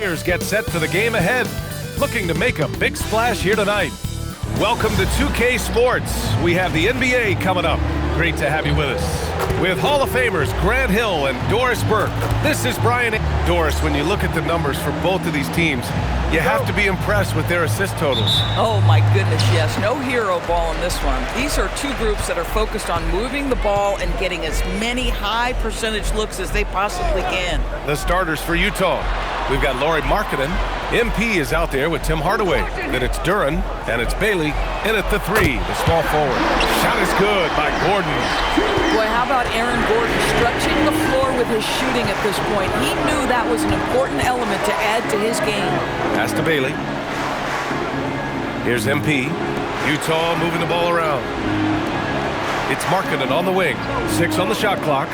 Players get set for the game ahead, looking to make a big splash here tonight. Welcome to 2K Sports. We have the NBA coming up. Great to have you with us. With Hall of Famers Grant Hill and Doris Burke. This is Brian. Doris, when you look at the numbers for both of these teams, you have to be impressed with their assist totals. Oh my goodness, yes. No hero ball in this one. These are two groups that are focused on moving the ball and getting as many high percentage looks as they possibly can. The starters for Utah. We've got Lauri Markkanen. MP is out there with Tim Hardaway. Then it's Duren, and it's Bailey in at the three, the small forward. Shot is good by Gordon. Boy, how about Aaron Gordon stretching the floor with his shooting at this point? He knew that was an important element to add to his game. Pass to Bailey. Here's MP. Utah moving the ball around. It's Markkanen on the wing. 6 on the shot clock.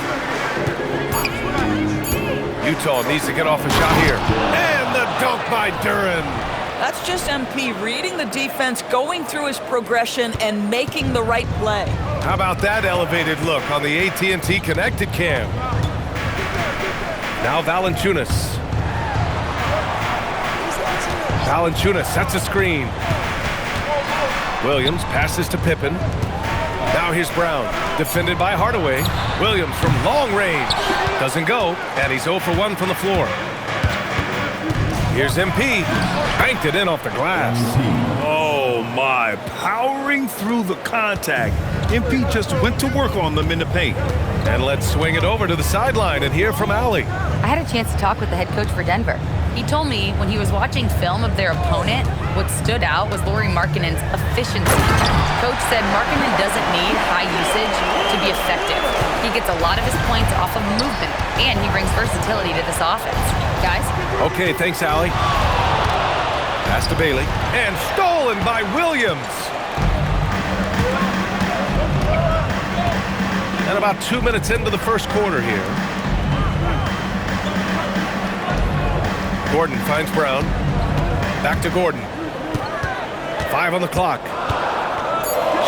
Utah needs to get off a shot here. And the dunk by Duren. That's just MP reading the defense, going through his progression, and making the right play. How about that elevated look on the AT&T Connected Cam? Now Valanciunas. Valanciunas sets a screen. Williams passes to Pippen. Now here's Brown, defended by Hardaway. Williams from long range. Doesn't go, and he's 0 for 1 from the floor. Here's MP. Banked it in off the glass. Oh, my. Powering through the contact. MP just went to work on them in the paint. And let's swing it over to the sideline and hear from Allie. I had a chance to talk with the head coach for Denver. He told me when he was watching film of their opponent, what stood out was Lauri Markkanen's efficiency. Coach said Markkanen doesn't need high usage to be effective. He gets a lot of his points off of movement, and he brings versatility to this offense. Guys? Okay, thanks, Allie. Pass to Bailey. And stolen by Williams. And about 2 minutes into the first quarter here. Gordon finds Brown. Back to Gordon. 5 on the clock.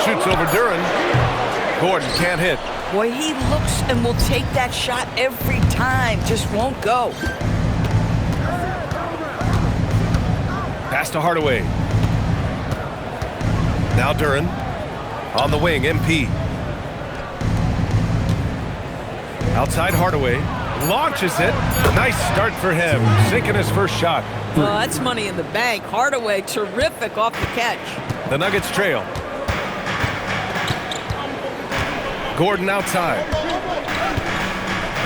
Shoots over Duren. Gordon can't hit. Boy, he looks and will take that shot every time. Just won't go. Pass to Hardaway. Now Duren. On the wing, MP. Outside Hardaway. Launches it. Nice start for him. Sinking his first shot. Well, that's money in the bank. Hardaway, terrific off the catch. The Nuggets trail. Gordon outside.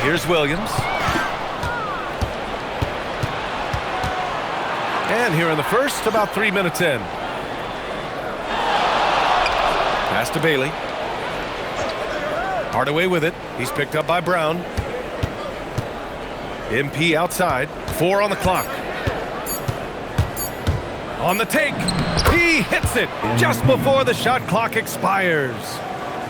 Here's Williams. And here in the first, about 3 minutes in. Pass to Bailey. Hardaway with it. He's picked up by Brown. MP outside. 4 on the clock. On the take. He hits it just before the shot clock expires.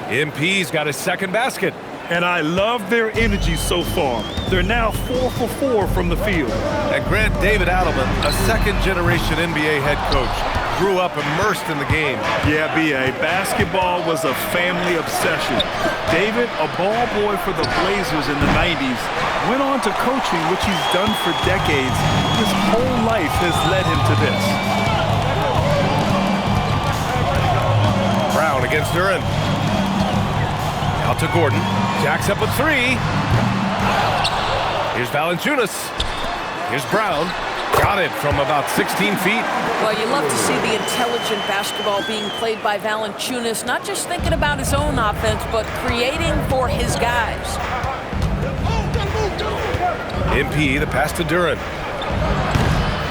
MP's got his second basket. And I love their energy so far. They're now 4 for 4 from the field. And Grant David Adelman, a second-generation NBA head coach, grew up immersed in the game. Yeah, B.A., basketball was a family obsession. David, a ball boy for the Blazers in the 90s, went on to coaching, which he's done for decades. His whole life has led him to this. Brown against Duren. Out to Gordon. Jacks up a 3. Here's Valanciunas. Here's Brown. Got it from about 16 feet. Well, you love to see the intelligent basketball being played by Valanciunas, not just thinking about his own offense, but creating for his guys. MP, the pass to Duren.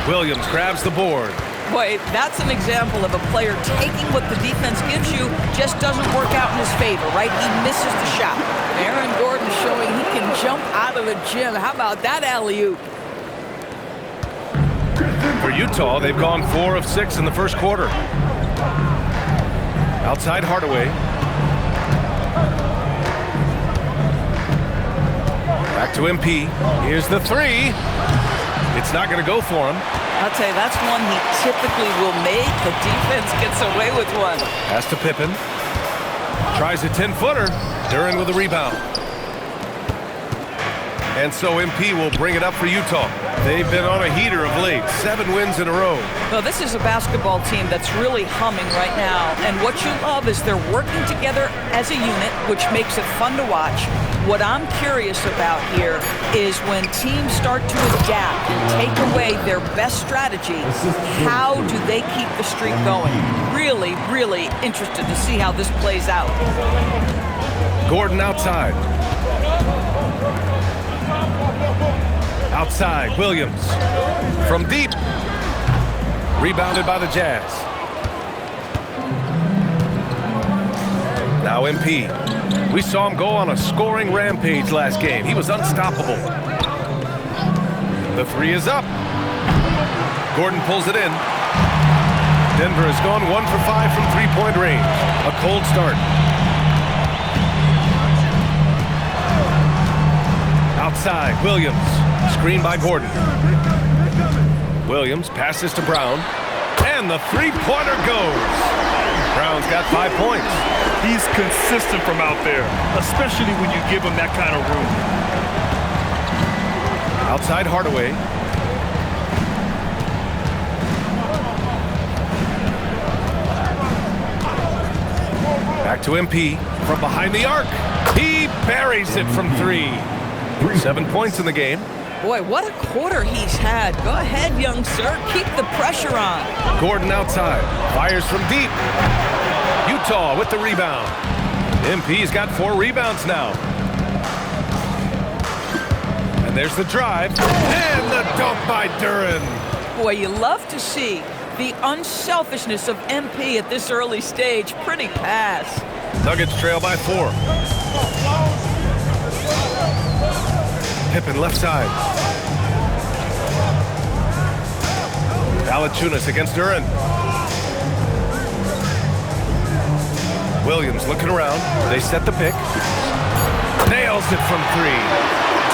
Williams grabs the board. Boy, that's an example of a player taking what the defense gives you, just doesn't work out in his favor, right? He misses the shot. Aaron Gordon showing he can jump out of the gym. How about that alley-oop? For Utah, they've gone 4 of 6 in the first quarter. Outside Hardaway. Back to MP. Here's the 3. It's not going to go for him. I'll tell you, that's one he typically will make. The defense gets away with one. Pass to Pippen. Tries a 10-footer. Duren with the rebound. And so MP will bring it up for Utah. They've been on a heater of late, 7 wins in a row. Well, this is a basketball team that's really humming right now. And what you love is they're working together as a unit, which makes it fun to watch. What I'm curious about here is when teams start to adapt and take away their best strategy, how do they keep the streak going? Really, really interested to see how this plays out. Gordon outside. Outside, Williams. From deep. Rebounded by the Jazz. Now MP. We saw him go on a scoring rampage last game. He was unstoppable. The 3 is up. Gordon pulls it in. Denver has gone 1 for 5 from three-point range. A cold start. Outside, Williams. Screen by Gordon. Williams passes to Brown. And the three-pointer goes. Brown's got 5 points. He's consistent from out there, especially when you give him that kind of room. Outside Hardaway. Back to MP from behind the arc. He buries it from 3. 7 points in the game. Boy, what a quarter he's had. Go ahead, young sir. Keep the pressure on. Gordon outside. Fires from deep. Utah with the rebound. MP's got 4 rebounds now. And there's the drive. And the dunk by Duren. Boy, you love to see the unselfishness of MP at this early stage. Pretty pass. Nuggets trail by 4. Pippen left side. Valanciunas against Duren. Williams looking around. They set the pick. Nails it from 3.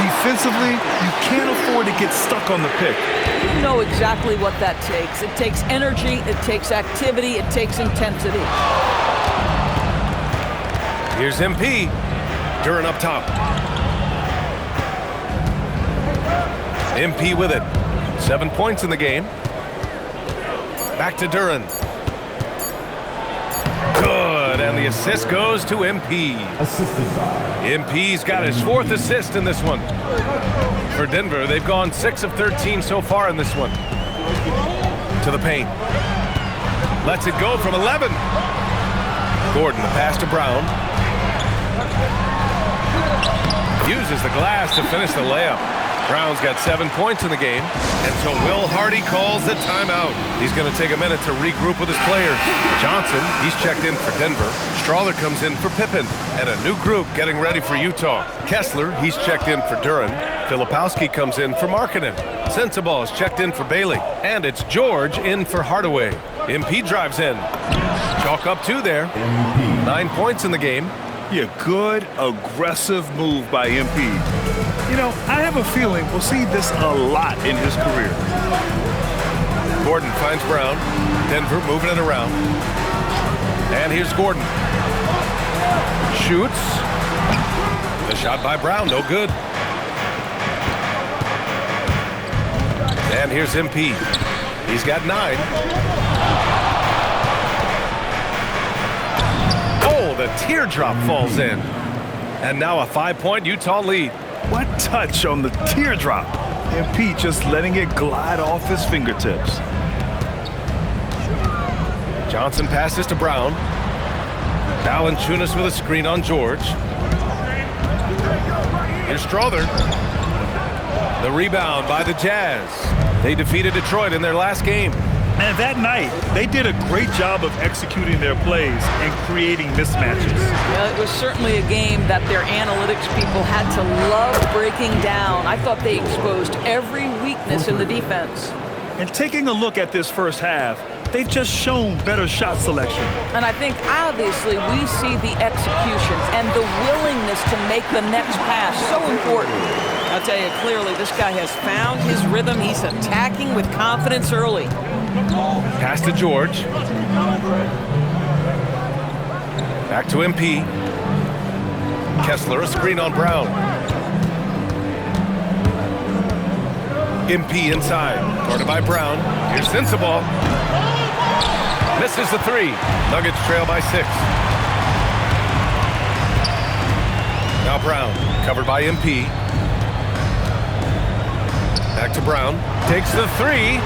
Defensively, you can't afford to get stuck on the pick. You know exactly what that takes. It takes energy, it takes activity, it takes intensity. Here's MP. Duren up top. MP with it. 7 points in the game. Back to Duren. Good, and the assist goes to MP. MP's got his 4th assist in this one. For Denver, they've gone 6 of 13 so far in this one. To the paint. Lets it go from 11. Gordon, the pass to Brown. Uses the glass to finish the layup. Brown's got 7 points in the game, and so Will Hardy calls the timeout. He's going to take a minute to regroup with his players. Johnson, he's checked in for Denver. Strawler comes in for Pippen, and a new group getting ready for Utah. Kessler, he's checked in for Duren. Filipowski comes in for Markkanen. Sensabaugh is checked in for Bailey, and it's George in for Hardaway. MP drives in. Chalk up 2 there. 9 points in the game. Yeah, good, aggressive move by MP. You know, I have a feeling we'll see this a lot in his career. Gordon finds Brown. Denver moving it around. And here's Gordon. Shoots. The shot by Brown, no good. And here's MP. He's got 9. Oh, the teardrop falls in. And now a 5-point Utah lead. What touch on the teardrop. MP just letting it glide off his fingertips. Johnson passes to Brown. Valanciunas with a screen on George. Here's Strawler. The rebound by the Jazz. They defeated Detroit in their last game. And that night, they did a great job of executing their plays and creating mismatches. Well, it was certainly a game that their analytics people had to love breaking down. I thought they exposed every weakness in the defense. And taking a look at this first half, they've just shown better shot selection. And I think, obviously, we see the executions and the willingness to make the next pass so important. I'll tell you clearly, this guy has found his rhythm. He's attacking with confidence early. Pass to George. Back to MP. Kessler, a screen on Brown. MP inside. Guarded by Brown. Here's Sensabaugh. Misses the three. Nuggets trail by 6. Now Brown. Covered by MP. Back to Brown. Takes the three.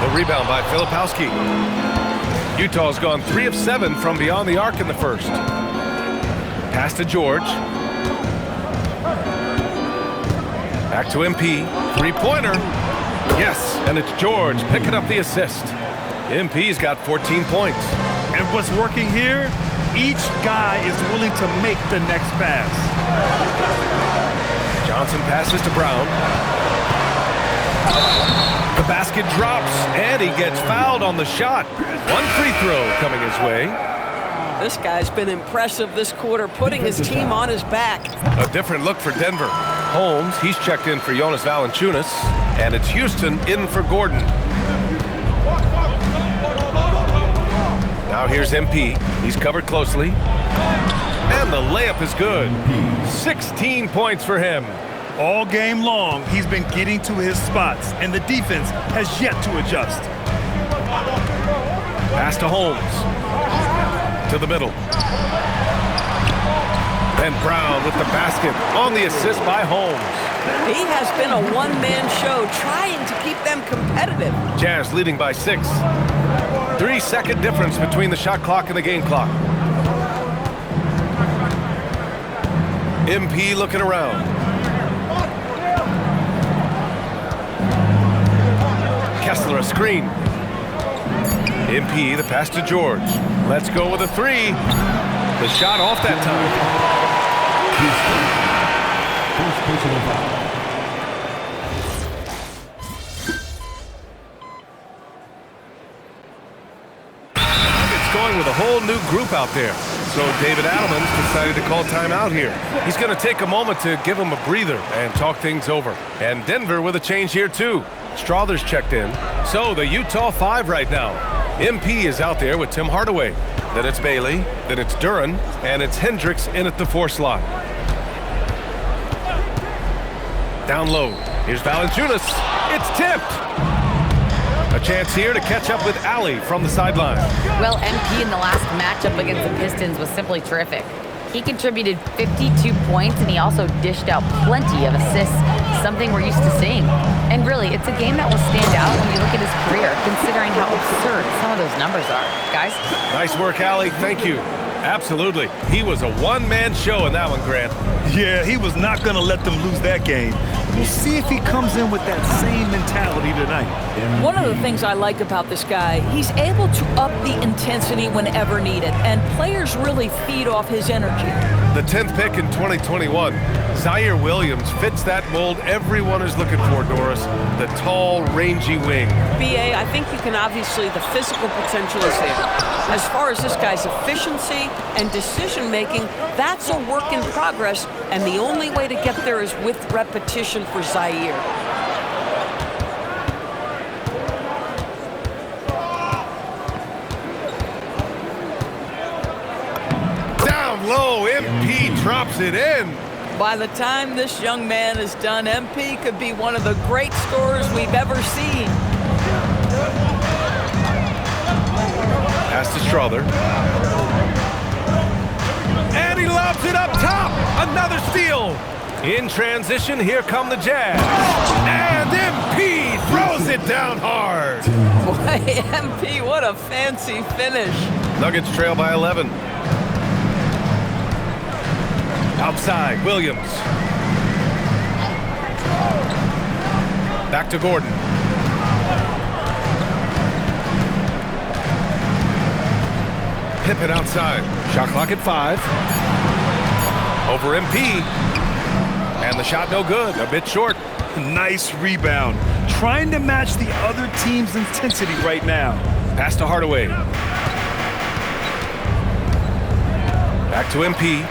The rebound by Filipowski. Utah's gone 3 of 7 from beyond the arc in the first. Pass to George. Back to MP. Three-pointer. Yes, and it's George picking up the assist. MP's got 14 points. And what's working here? Each guy is willing to make the next pass. Johnson passes to Brown. The basket drops, and he gets fouled on the shot. One free throw coming his way. This guy's been impressive this quarter, putting his team on his back. A different look for Denver. Holmes, he's checked in for Jonas Valanciunas, and it's Houston in for Gordon. Now here's MP. He's covered closely. And the layup is good. 16 points for him. All game long, he's been getting to his spots, and the defense has yet to adjust. Pass to Holmes. To the middle. And Brown with the basket on the assist by Holmes. He has been a one-man show trying to keep them competitive. Jazz leading by 6. 3-second difference between the shot clock and the game clock. MP looking around. Kessler a screen. MP the pass to George. Let's go with a three. The shot off that time. It's going with a whole new group out there. So David Adelman's decided to call timeout here. He's going to take a moment to give him a breather and talk things over. And Denver with a change here too. Strother's checked in. So the Utah 5 right now. MP is out there with Tim Hardaway. Then it's Bailey. Then it's Duren. And it's Hendricks in at the 4 slot. Down low. Here's Valanciunas. It's tipped. A chance here to catch up with Allie from the sideline. Well, MP in the last matchup against the Pistons was simply terrific. He contributed 52 points, and he also dished out plenty of assists, something we're used to seeing. And really, it's a game that will stand out when you look at his career, considering how absurd some of those numbers are. Guys? Nice work, Allie. Thank you. Absolutely. He was a one-man show in that one, Grant. Yeah, he was not going to let them lose that game. We'll see if he comes in with that same mentality tonight. One of the things I like about this guy, he's able to up the intensity whenever needed, and players really feed off his energy. The 10th pick in 2021, Zaire Williams fits that mold everyone is looking for, Doris. The tall, rangy wing. BA, I think you can obviously, the physical potential is there. As far as this guy's efficiency and decision-making, that's a work in progress, and the only way to get there is with repetition for Zaire. Down low, MP drops it in. By the time this young man is done, MP could be one of the great scorers we've ever seen. Pass to Strother. And he lobs it up top. Another steal. In transition, here come the Jazz. And MP throws it down hard. Boy, MP, what a fancy finish. Nuggets trail by 11. Outside, Williams. Back to Gordon. Pippen outside. Shot clock at 5. Over MP. And the shot no good. A bit short. Nice rebound. Trying to match the other team's intensity right now. Pass to Hardaway. Back to MP.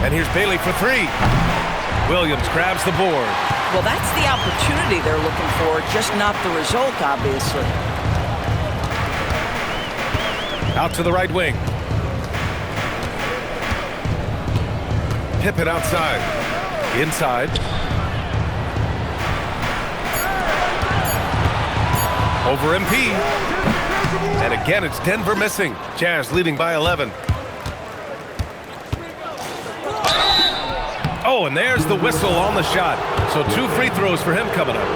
And here's Bailey for 3. Williams grabs the board. Well, that's the opportunity they're looking for, just not the result, obviously. Out to the right wing. Pippen outside. Inside. Over MP. And again, it's Denver missing. Jazz leading by 11. Oh, and there's the whistle on the shot. So 2 free throws for him coming up.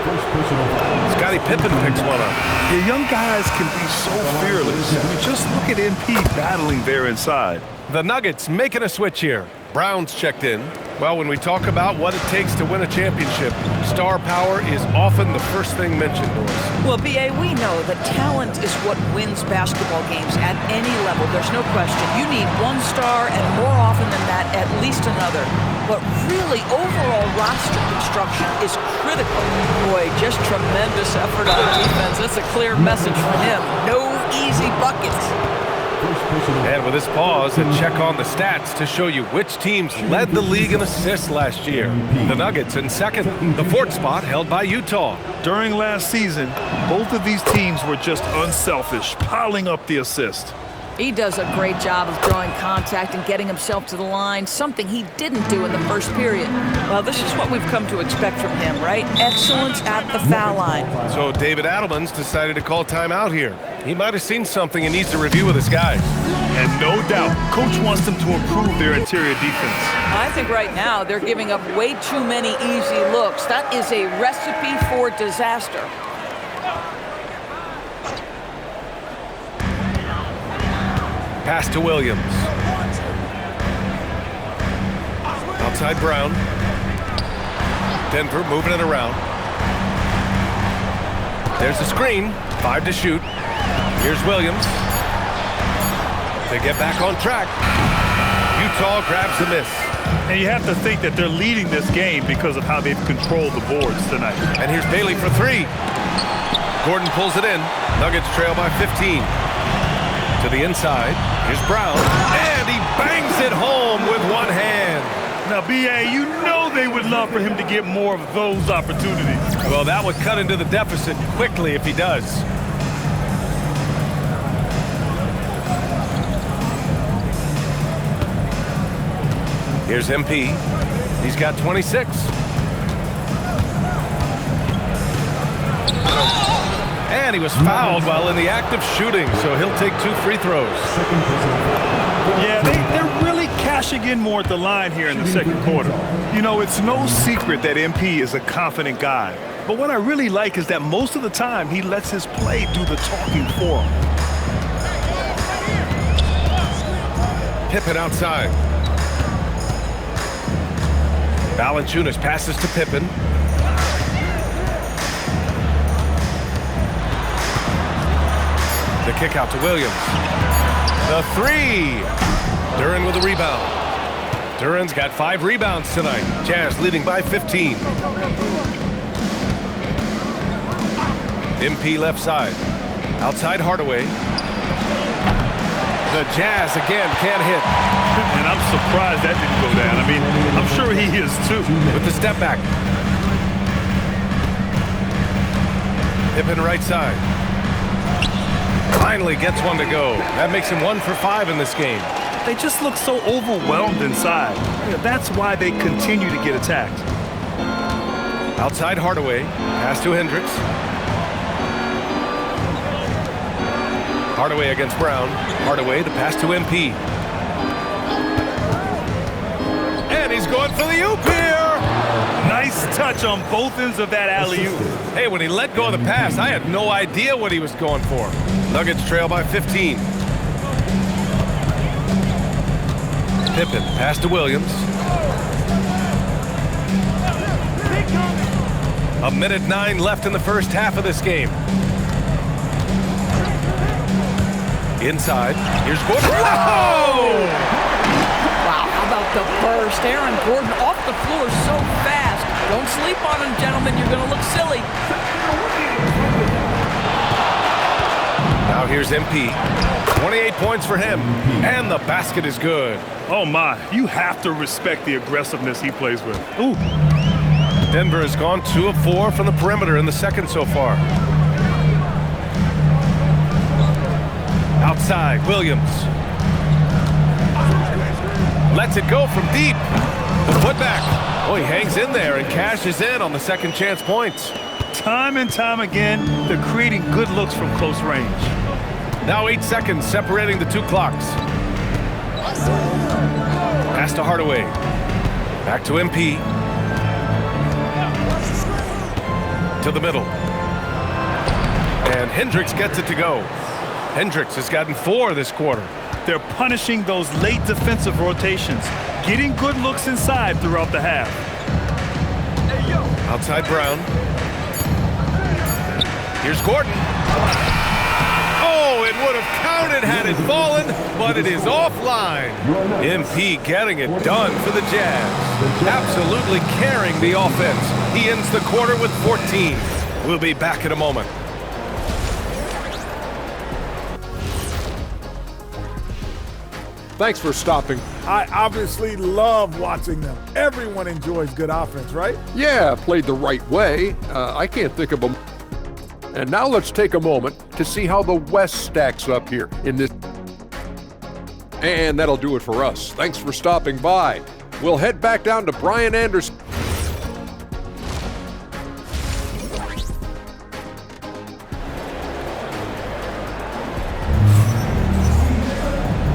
Scottie Pippen picks one up. The young guys can be so fearless. I mean, just look at MP battling there inside. The Nuggets making a switch here. Brown's checked in. Well, when we talk about what it takes to win a championship, star power is often the first thing mentioned, Doris. Well, B.A., we know that talent is what wins basketball games at any level. There's no question. You need one star, and more often than that, at least another. But really, overall roster construction is critical. Boy, just tremendous effort on defense. That's a clear message from him. No easy buckets. And with this pause, a check on the stats to show you which teams led the league in assists last year. The Nuggets in second, the 4th spot held by Utah. During last season, both of these teams were just unselfish, piling up the assist. He does a great job of drawing contact and getting himself to the line, something he didn't do in the first period. Well, this is what we've come to expect from him, right? Excellence at the foul line. So David Adelman's decided to call timeout here. He might have seen something and needs to review with his guys. And no doubt, Coach wants them to improve their interior defense. I think right now they're giving up way too many easy looks. That is a recipe for disaster. Pass to Williams. Outside Brown. Denver moving it around. There's the screen. 5 to shoot. Here's Williams. They get back on track. Utah grabs the miss. And you have to think that they're leading this game because of how they've controlled the boards tonight. And here's Bailey for 3. Gordon pulls it in. Nuggets trail by 15. To the inside. Here's Brown. And he bangs it home with one hand. Now, B.A., you know they would love for him to get more of those opportunities. Well, that would cut into the deficit quickly if he does. Here's MP. He's got 26. And he was fouled while in the act of shooting, so he'll take 2 free throws. Yeah, they're really cashing in more at the line here in the second quarter. You know, it's no secret that MP is a confident guy. But what I really like is that most of the time he lets his play do the talking for him. Pippen outside. Valanciunas passes to Pippen. The kick out to Williams. The 3. Duren with a rebound. Duren's got 5 rebounds tonight. Jazz leading by 15. MP left side. Outside Hardaway. The Jazz again can't hit. And I'm surprised that didn't go down. I mean, I'm sure he is too. With the step back. Pippen right side. Finally gets one to go. That makes him 1 for 5 in this game. They just look so overwhelmed inside. Yeah, that's why they continue to get attacked. Outside Hardaway. Pass to Hendricks. Hardaway against Brown. Hardaway, the pass to MP. And he's going for the oop here. Nice touch on both ends of that alley-oop. Hey, when he let go of the pass, I had no idea what he was going for. Nuggets trail by 15. Pippen, pass to Williams. A minute 9 left in the first half of this game. Inside, here's Gordon. Whoa! Wow, how about the burst? Aaron Gordon off the floor so fast. Don't sleep on him, gentlemen. You're going to look silly. Now here's MP. 28 points for him. And the basket is good. Oh, my. You have to respect the aggressiveness he plays with. Ooh. Denver has gone 2 of 4 from the perimeter in the second so far. Outside, Williams. Lets it go from deep. The putback. Oh, he hangs in there and cashes in on the second chance points. Time and time again, they're creating good looks from close range. Now 8 seconds separating the two clocks. Pass to Hardaway. Back to MP. To the middle. And Hendricks gets it to go. Hendricks has gotten 4 this quarter. They're punishing those late defensive rotations, getting good looks inside throughout the half. Outside Brown. Here's Gordon. Oh, it would have counted had it fallen, but it is offline. MP getting it done for the Jazz. Absolutely carrying the offense. He ends the quarter with 14. We'll be back in a moment. Thanks for stopping. I obviously love watching them. Everyone enjoys good offense, right? Yeah, played the right way. I can't think of them. And now let's take a moment to see how the West stacks up here in this. And that'll do it for us. Thanks for stopping by. We'll head back down to Brian Anderson.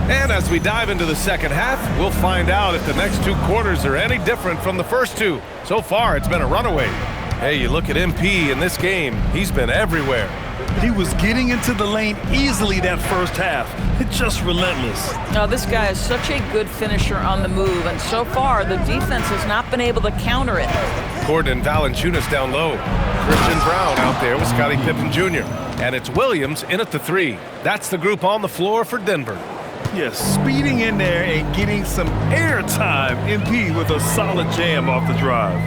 And as we dive into the second half, we'll find out if the next 2 quarters are any different from the first 2. So far, it's been a runaway. Hey, you look at MP in this game, he's been everywhere. He was getting into the lane easily that first half. It's just relentless. Now, this guy is such a good finisher on the move, and so far, the defense has not been able to counter it. Gordon and Valanciunas down low. Christian Brown out there with Scottie Pippen Jr. And it's Williams in at the 3. That's the group on the floor for Denver. Yes, speeding in there and getting some air time. MP with a solid jam off the drive.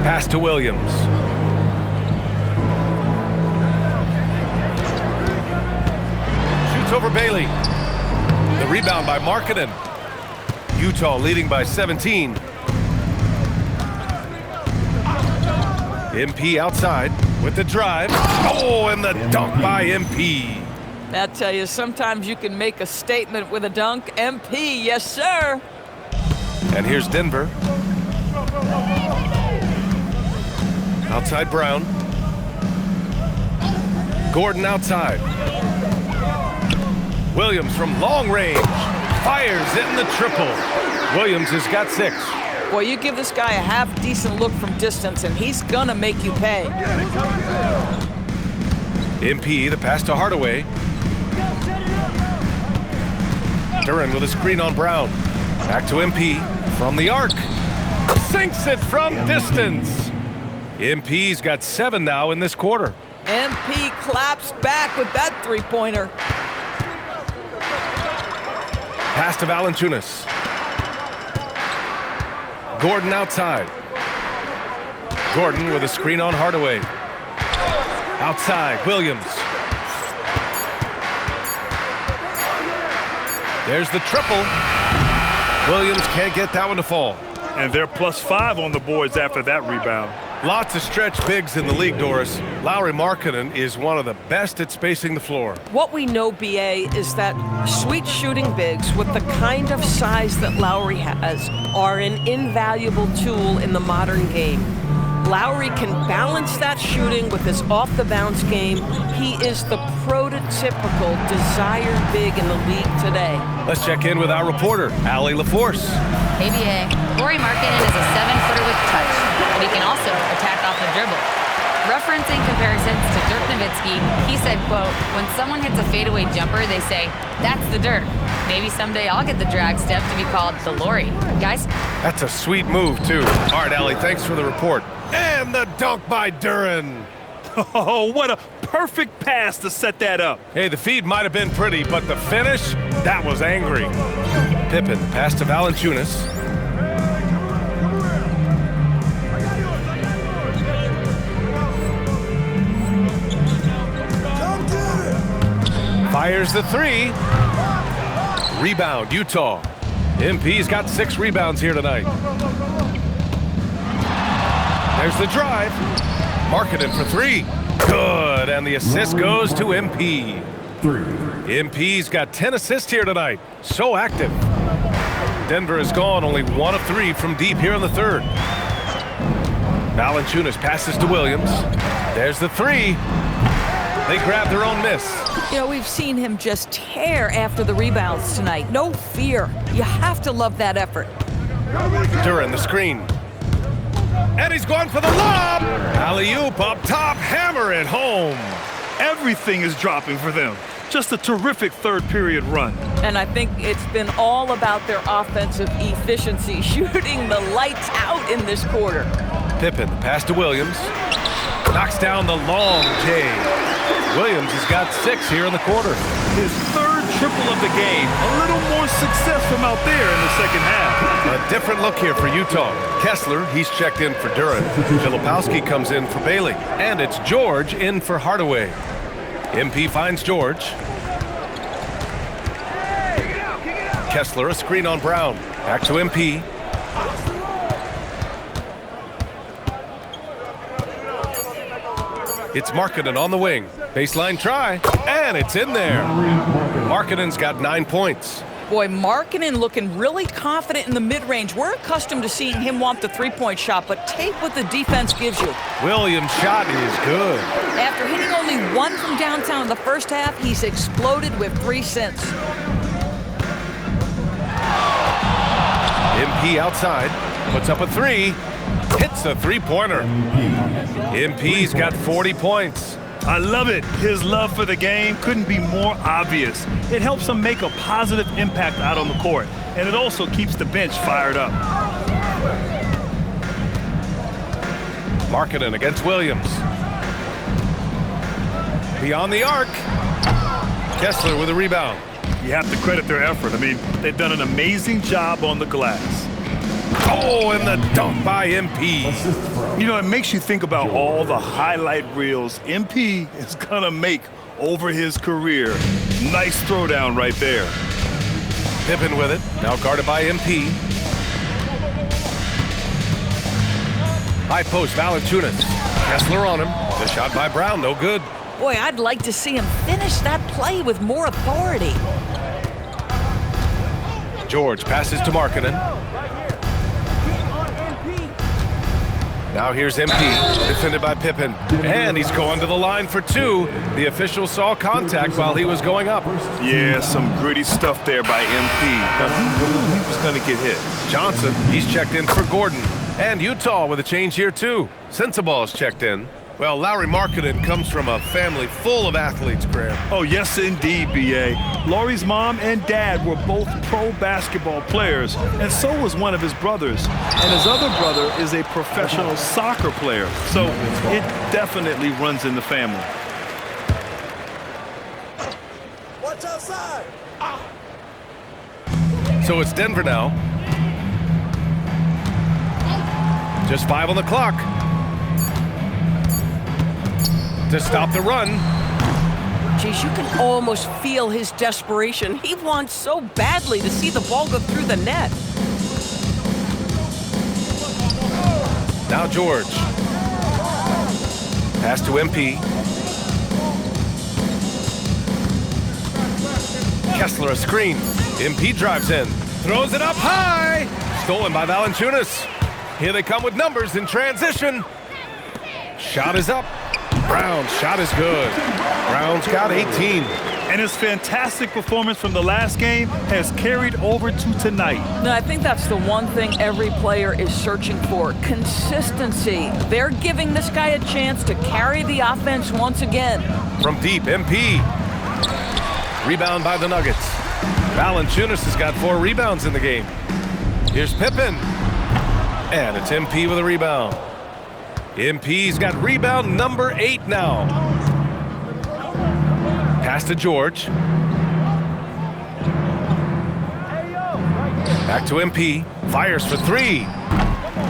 Pass to Williams. Shoots over Bailey. The rebound by Markkanen. Utah leading by 17. MP outside with the drive. Oh, and the dunk by MP. I tell you, sometimes you can make a statement with a dunk. MP, yes, sir. And here's Denver. Outside Brown. Gordon outside. Williams from long range. Fires it in the triple. Williams has got 6. Boy, you give this guy a half-decent look from distance, and he's gonna make you pay. MP, the pass to Hardaway. Duren with a screen on Brown. Back to MP from the arc. Sinks it from distance. MP's got 7 now in this quarter. MP claps back with that three-pointer. Pass to Valanciunas. Gordon outside. Gordon with a screen on Hardaway. Outside, Williams. There's the triple. Williams can't get that one to fall. And they're +5 on the boards after that rebound. Lots of stretch bigs in the league, Doris. Lauri Markkanen is one of the best at spacing the floor. What we know, BA, is that sweet shooting bigs with the kind of size that Lauri has are an invaluable tool in the modern game. Lauri can balance that shooting with his off-the-bounce game. He is the prototypical desired big in the league today. Let's check in with our reporter, Allie LaForce. Hey, BA. Lauri Markkanen is a 7-footer with touch, but he can also attack off the dribble. Referencing comparisons to Dirk Nowitzki, he said, quote, when someone hits a fadeaway jumper, they say, that's the Dirk. Maybe someday I'll get the drag step to be called the Lauri. Guys? That's a sweet move, too. All right, Allie, thanks for the report. And the dunk by Duren. Oh, what a perfect pass to set that up. Hey, the feed might have been pretty, but the finish, that was angry. Pippen, pass to Valanciunas. Fires the 3. Rebound, Utah. MP's got 6 rebounds here tonight. There's the drive. Markkanen for 3. Good, and the assist goes to MP. MP's got 10 assists here tonight. So active. Denver has gone only 1 of 3 from deep here in the third. Valanciunas passes to Williams. There's the three. They grab their own miss. You know, we've seen him just tear after the rebounds tonight. No fear. You have to love that effort. Duren, the screen. And he's going for the lob. Alley-oop up top, hammer it home. Everything is dropping for them. Just a terrific third-period run. And I think it's been all about their offensive efficiency, shooting the lights out in this quarter. Pippen, pass to Williams. Knocks down the long J. Williams has got 6 here in the quarter. His third triple of the game. A little more success from out there in the second half. A different look here for Utah. Kessler, he's checked in for Duren. Filipowski comes in for Bailey. And it's George in for Hardaway. MP finds George. Kessler, a screen on Brown. Back to MP. It's Markkanen on the wing. Baseline try, and it's in there. Markkanen's got 9 points. Boy, Markkanen looking really confident in the mid-range. We're accustomed to seeing him want the three-point shot, but take what the defense gives you. Williams' shot is good. After hitting only 1 from downtown in the first half, he's exploded with 3 since. MP outside, puts up a 3, hits a three-pointer. MP's got 40 points. I love it. His love for the game couldn't be more obvious. It helps him make a positive impact out on the court, and it also keeps the bench fired up. Markkanen against Williams. Beyond the arc. Kessler with a rebound. You have to credit their effort. I mean, they've done an amazing job on the glass. Oh, and the dunk by MP. You know, it makes you think about all the highlight reels MP is gonna make over his career. Nice throwdown right there. Pippen with it, now guarded by MP. High post, Valanciunas. Kessler on him. The shot by Brown, no good. Boy, I'd like to see him finish that play with more authority. George passes to Markkanen. Now here's MP, defended by Pippen. And he's going to the line for 2. The official saw contact while he was going up. Yeah, some gritty stuff there by MP. But he knew he was going to get hit. Johnson, he's checked in for Gordon. And Utah with a change here too. Sensabaugh's checked in. Well, Lauri Markkanen comes from a family full of athletes, Graham. Oh, yes, indeed, B.A. Lauri's mom and dad were both pro basketball players, and so was one of his brothers. And his other brother is a professional soccer player, so it definitely runs in the family. Watch outside. So it's Denver now. Just 5 on the clock. To stop the run. Geez, you can almost feel his desperation. He wants so badly to see the ball go through the net. Now George. Pass to MP. Kessler a screen. MP drives in. Throws it up high. Stolen by Valanciunas. Here they come with numbers in transition. Shot is up. Brown's shot is good. Brown's got 18. And his fantastic performance from the last game has carried over to tonight. No, I think that's the one thing every player is searching for, consistency. They're giving this guy a chance to carry the offense once again. From deep, MP. Rebound by the Nuggets. Valanciunas has got 4 rebounds in the game. Here's Pippen. And it's MP with a rebound. MP's got rebound number 8 now. Pass to George. Back to MP. Fires for 3.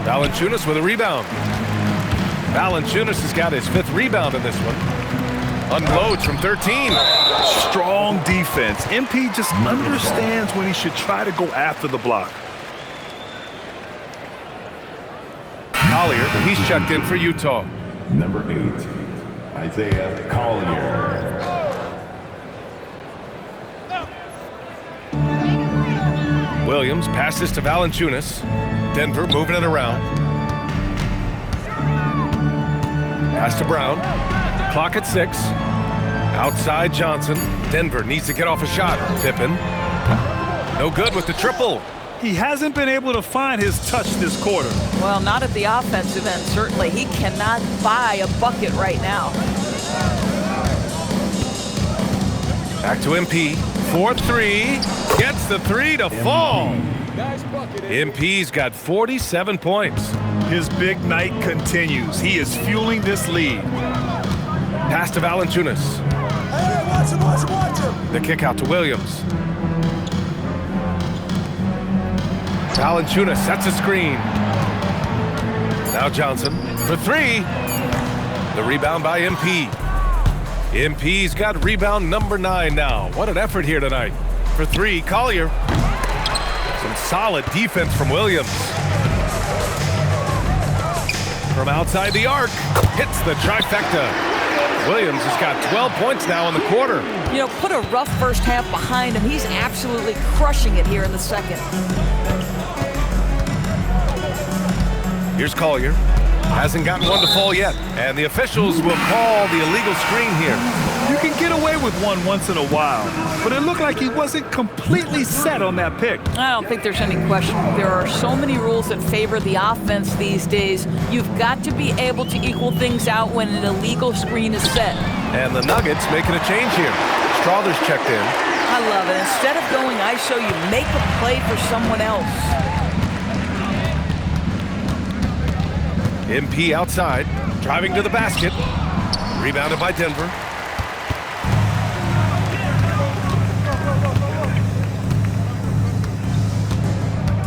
Valanciunas with a rebound. Valanciunas has got his 5th rebound in this one. Unloads from 13. Strong defense. MP just understands when he should try to go after the block. Collier, he's checked in for Utah. Number 8, Isaiah Collier. Williams passes to Valanciunas. Denver moving it around. Pass to Brown. Clock at 6. Outside Johnson. Denver needs to get off a shot. Pippen. No good with the triple. He hasn't been able to find his touch this quarter. Well, not at the offensive end, certainly. He cannot buy a bucket right now. Back to MP. 4-3. Gets the 3 to fall. MP's got 47 points. His big night continues. He is fueling this lead. Pass to Valanciunas. Hey, watch him. The kick out to Williams. Valanciunas sets a screen. Now Johnson for 3. The rebound by MP. MP's got rebound number 9 now. What an effort here tonight. For 3, Collier. Some solid defense from Williams. From outside the arc, hits the trifecta. Williams has got 12 points now in the quarter. You know, put a rough first half behind him. He's absolutely crushing it here in the second. Here's Collier. Hasn't gotten one to fall yet. And the officials will call the illegal screen here. You can get away with one once in a while, but it looked like he wasn't completely set on that pick. I don't think there's any question. There are so many rules that favor the offense these days. You've got to be able to equal things out when an illegal screen is set. And the Nuggets making a change here. Strawther's checked in. I love it. Instead of going ISO, you make a play for someone else. MP outside, driving to the basket. Rebounded by Denver.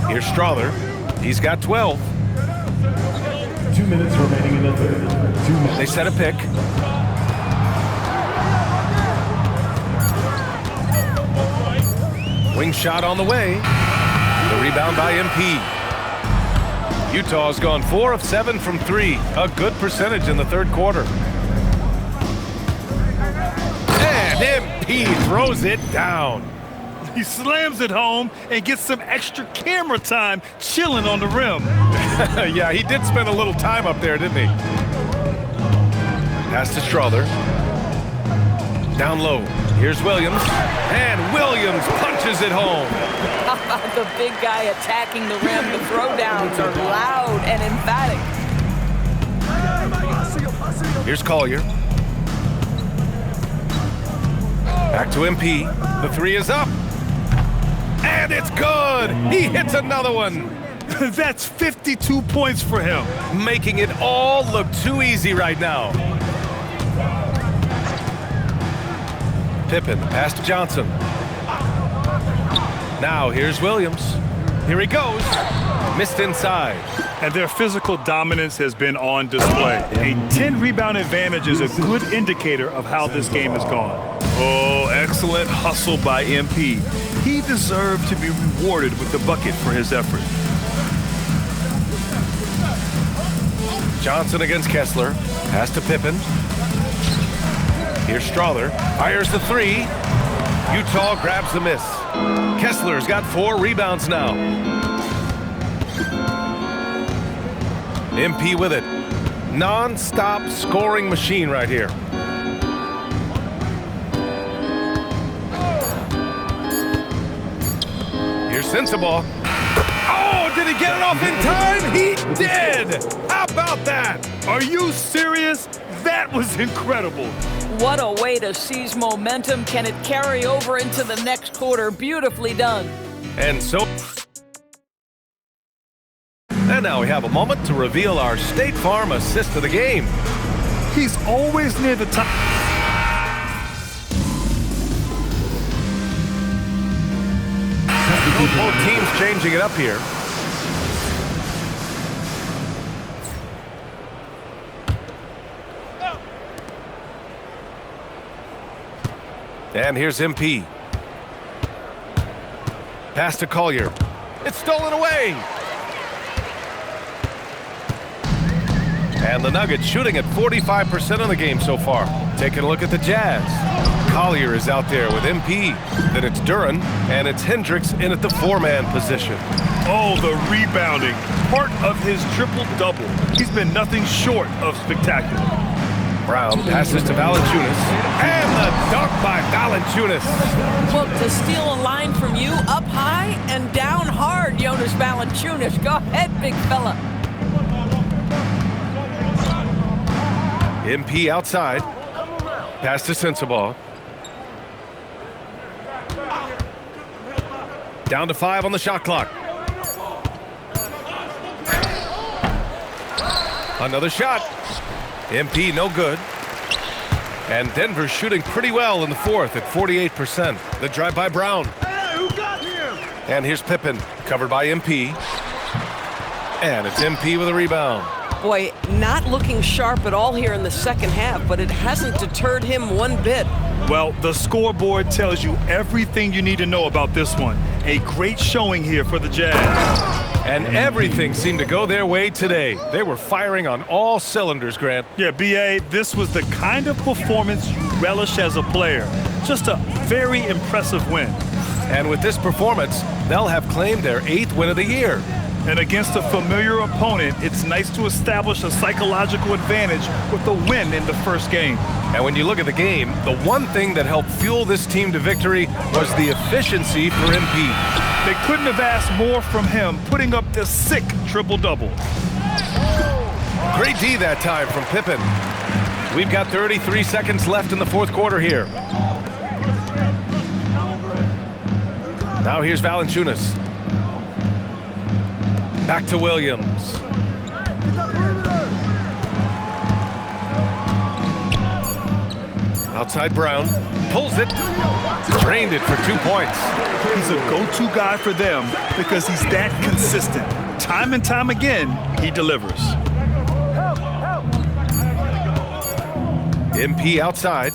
Here's Strawther. He's got 12. 2 minutes remaining in the third. 2 minutes. They set a pick. Wing shot on the way. The rebound by MP. Utah's gone 4 of 7 from 3. A good percentage in the third quarter. And MP throws it down. He slams it home and gets some extra camera time chilling on the rim. Yeah, he did spend a little time up there, didn't he? Pass to Strawther. Down low. Here's Williams. And Williams punches it home. How about the big guy attacking the rim? The throwdowns are loud and emphatic. Here's Collier. Back to MP. The 3 is up. And it's good. He hits another one. That's 52 points for him. Making it all look too easy right now. Pippen, pass to Johnson. Now here's Williams. Here he goes. Missed inside. And their physical dominance has been on display. A 10-rebound advantage is a good indicator of how this game has gone. Oh, excellent hustle by MP. He deserved to be rewarded with the bucket for his effort. Johnson against Kessler. Pass to Pippen. Here's Strawther. Fires the 3. Utah grabs the miss. Kessler's got 4 rebounds now. MP with it. Non-stop scoring machine right here. Here's Sensabaugh. Oh, did he get it off in time? He did! How about that? Are you serious? That was incredible. What a way to seize momentum. Can it carry over into the next quarter? Beautifully done. And now we have a moment to reveal our State Farm assist of the game. He's always near the top. Both teams changing it up here. And here's MP. Pass to Collier. It's stolen away. And the Nuggets shooting at 45% of the game so far. Taking a look at the Jazz. Collier is out there with MP. Then it's Duren, and it's Hendricks in at the 4-man position. Oh, the rebounding. Part of his triple-double. He's been nothing short of spectacular. Brown passes to Valanciunas. And the dunk by Valanciunas. Well, to steal a line from you, up high and down hard, Jonas Valanciunas. Go ahead, big fella. MP outside. Pass to Sensabaugh. Down to 5 on the shot clock. Another shot. MP no good. And Denver's shooting pretty well in the fourth at 48%. The drive by Brown. And here's Pippen, covered by MP. And it's MP with a rebound. Boy, not looking sharp at all here in the second half, but it hasn't deterred him one bit. Well, the scoreboard tells you everything you need to know about this one. A great showing here for the Jazz. And everything seemed to go their way today. They were firing on all cylinders, Grant. Yeah, B.A., this was the kind of performance you relish as a player. Just a very impressive win. And with this performance, they'll have claimed their 8th win of the year. And against a familiar opponent, it's nice to establish a psychological advantage with a win in the first game. And when you look at the game, the one thing that helped fuel this team to victory was the efficiency for MP. They couldn't have asked more from him, putting up this sick triple-double. Great D that time from Pippen. We've got 33 seconds left in the fourth quarter here. Now here's Valanciunas. Back to Williams. Outside Brown. Pulls it. Drained it for 2 points. He's a go-to guy for them because he's that consistent. Time and time again, he delivers. MP outside.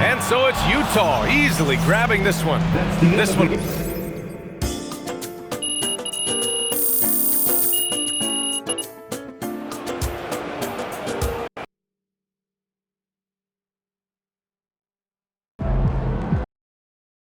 And so it's Utah easily grabbing this one. This one